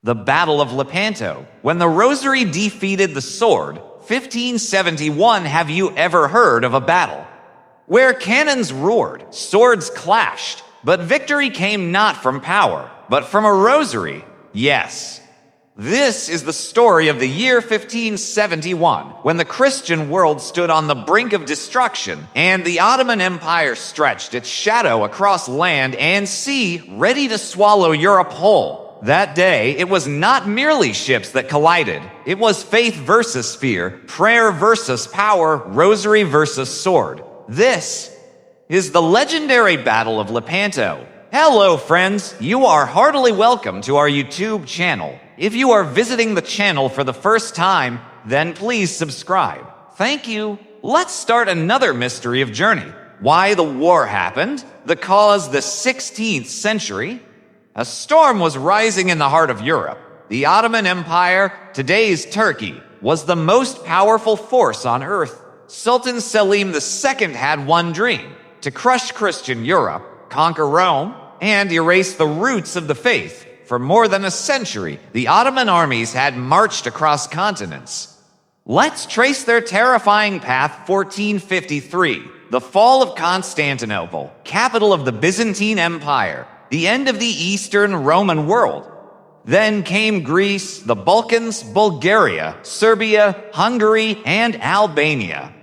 The Battle of Lepanto, when the Rosary defeated the sword. 1571. Have you ever heard of a battle where cannons roared, swords clashed, but victory came not from power, but from a rosary? Yes. This is the story of the year 1571, when the Christian world stood on the brink of destruction, and the Ottoman Empire stretched its shadow across land and sea, ready to swallow Europe whole. That day, it was not merely ships that collided. It was faith versus fear, prayer versus power, rosary versus sword. This is the legendary Battle of Lepanto. Hello, friends. You are heartily welcome to our YouTube channel. If you are visiting the channel for the first time, then please subscribe. Thank you. Let's start another mystery of journey. Why the war happened, the cause the 16th century. A storm was rising in the heart of Europe. The Ottoman Empire, today's Turkey, was the most powerful force on earth. Sultan Selim II had one dream: to crush Christian Europe, conquer Rome, and erase the roots of the faith. For more than a century, the Ottoman armies had marched across continents. Let's trace their terrifying path. 1453, the fall of Constantinople, capital of the Byzantine Empire, the end of the Eastern Roman world. Then came Greece, the Balkans, Bulgaria, Serbia, Hungary, and Albania.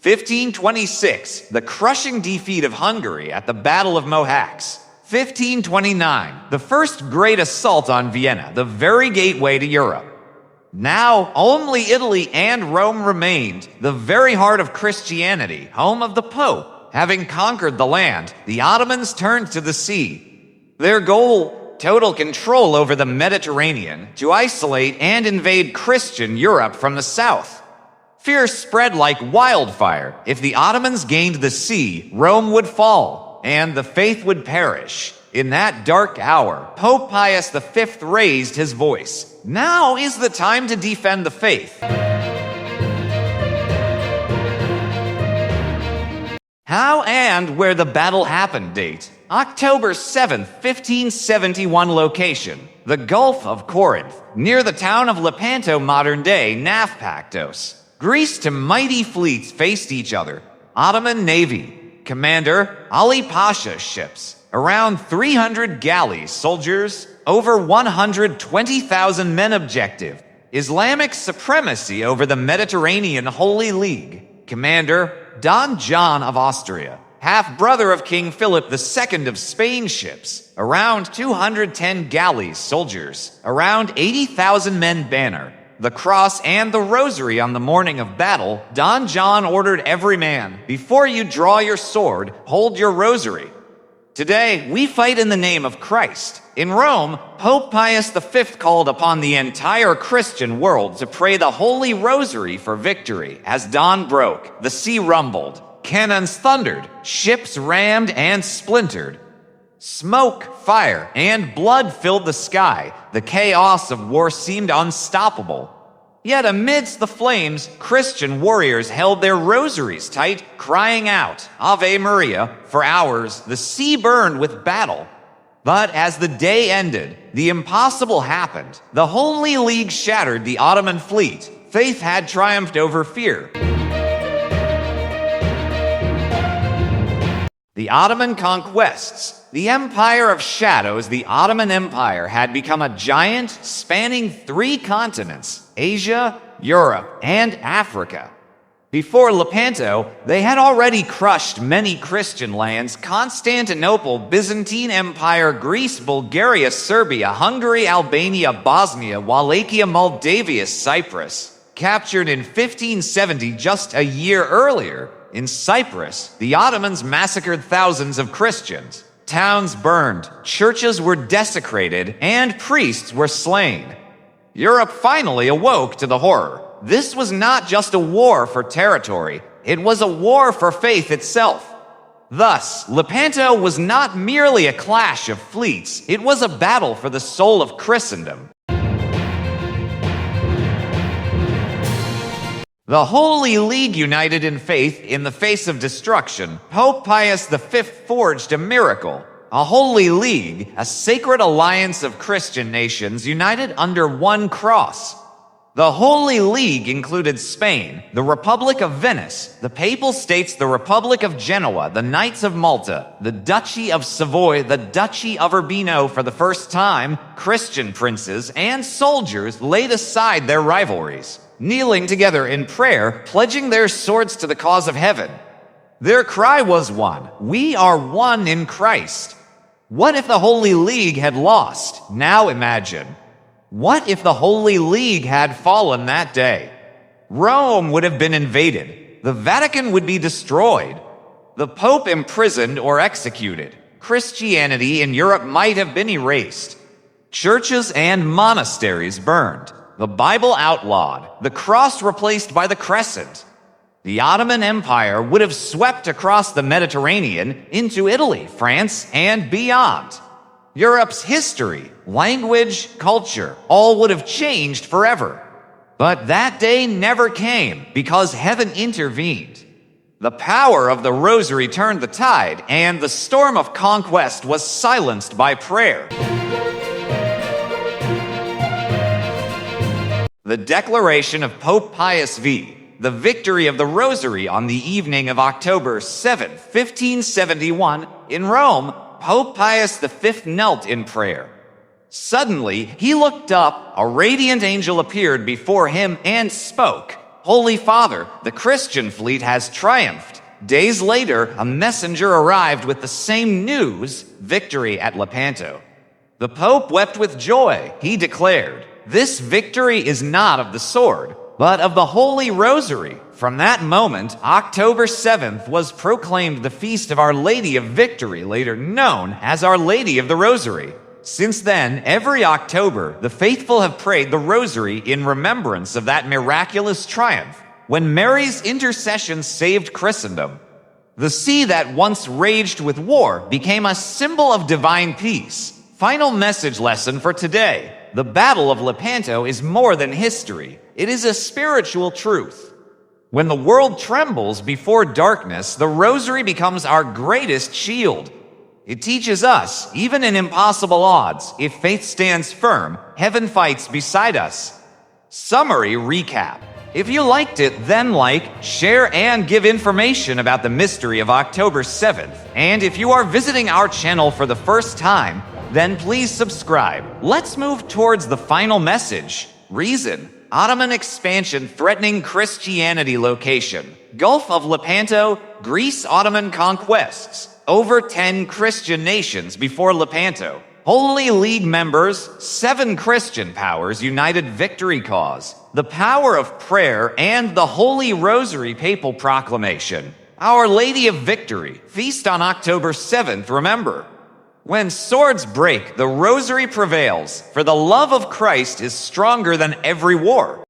1526, the crushing defeat of Hungary at the Battle of Mohacs. 1529, the first great assault on Vienna, the very gateway to Europe. Now, only Italy and Rome remained, the very heart of Christianity, home of the Pope. Having conquered the land, the Ottomans turned to the sea. Their goal: total control over the Mediterranean, to isolate and invade Christian Europe from the south. Fear spread like wildfire. If the Ottomans gained the sea, Rome would fall, and the faith would perish. In that dark hour, Pope Pius V raised his voice. Now is the time to defend the faith. How and where the battle happened. Date: October 7th, 1571. Location: the Gulf of Corinth, near the town of Lepanto, modern-day Naupactos, Greece. Two mighty fleets faced each other. Ottoman Navy. Commander: Ali Pasha. Ships: around 300 galleys. Soldiers: over 120,000 men. Objective: Islamic supremacy over the Mediterranean. Holy League. Commander: Don John of Austria, half-brother of King Philip II of Spain. Ships: around 210 galleys. Soldiers: around 80,000 men. Banner: the cross and the rosary. On the morning of battle, Don John ordered every man, before you draw your sword, hold your rosary. Today, we fight in the name of Christ. In Rome, Pope Pius V called upon the entire Christian world to pray the Holy Rosary for victory. As dawn broke, the sea rumbled, cannons thundered, ships rammed and splintered. Smoke, fire, and blood filled the sky. The chaos of war seemed unstoppable. Yet amidst the flames, Christian warriors held their rosaries tight, crying out, Ave Maria. For hours, the sea burned with battle. But as the day ended, the impossible happened. The Holy League shattered the Ottoman fleet. Faith had triumphed over fear. The Ottoman conquests. The Empire of Shadows, the Ottoman Empire, had become a giant spanning 3 continents: Asia, Europe, and Africa. Before Lepanto, they had already crushed many Christian lands: Constantinople, Byzantine Empire, Greece, Bulgaria, Serbia, Hungary, Albania, Bosnia, Wallachia, Moldavia, Cyprus. Captured in 1570, just a year earlier, in Cyprus, the Ottomans massacred thousands of Christians. Towns burned, churches were desecrated, and priests were slain. Europe finally awoke to the horror. This was not just a war for territory, it was a war for faith itself. Thus, Lepanto was not merely a clash of fleets, it was a battle for the soul of Christendom. The Holy League united in faith in the face of destruction. Pope Pius V forged a miracle. a holy league, a sacred alliance of Christian nations united under one cross. The Holy League included Spain, the Republic of Venice, the Papal States, the Republic of Genoa, the Knights of Malta, the Duchy of Savoy, the Duchy of Urbino. For the first time, Christian princes and soldiers laid aside their rivalries, kneeling together in prayer, pledging their swords to the cause of heaven. Their cry was one: "We are one in Christ." What if the Holy League had lost? Now imagine. What if the Holy League had fallen that day? Rome would have been invaded. The Vatican would be destroyed. The Pope imprisoned or executed. Christianity in Europe might have been erased. Churches and monasteries burned. The Bible outlawed. The cross replaced by the crescent. The Ottoman Empire would have swept across the Mediterranean into Italy, France, and beyond. Europe's history, language, culture, all would have changed forever. But that day never came because heaven intervened. The power of the Rosary turned the tide, and the storm of conquest was silenced by prayer. The declaration of Pope Pius V, the victory of the Rosary on the evening of October 7, 1571, in Rome, Pope Pius V knelt in prayer. Suddenly, he looked up, a radiant angel appeared before him and spoke, "Holy Father, the Christian fleet has triumphed." Days later, a messenger arrived with the same news, victory at Lepanto. The Pope wept with joy. He declared, "This victory is not of the sword, but of the Holy Rosary." From that moment, October 7th was proclaimed the feast of Our Lady of Victory, later known as Our Lady of the Rosary. Since then, every October, the faithful have prayed the Rosary in remembrance of that miraculous triumph, when Mary's intercession saved Christendom. The sea that once raged with war became a symbol of divine peace. Final message lesson for today: the Battle of Lepanto is more than history. It is a spiritual truth. When the world trembles before darkness, the Rosary becomes our greatest shield. It teaches us, even in impossible odds, if faith stands firm, heaven fights beside us. Summary recap. If you liked it, then like, share, and give information about the mystery of October 7th. And if you are visiting our channel for the first time, then please subscribe. Let's move towards the final message. Reason: Ottoman expansion threatening Christianity. Location: Gulf of Lepanto, Greece. Ottoman conquests: over 10 Christian nations before Lepanto. Holy League members: 7 Christian powers united victory cause. The power of prayer and the Holy Rosary. Papal proclamation: Our Lady of Victory. Feast on October 7th. Remember, when swords break, the Rosary prevails, for the love of Christ is stronger than every war.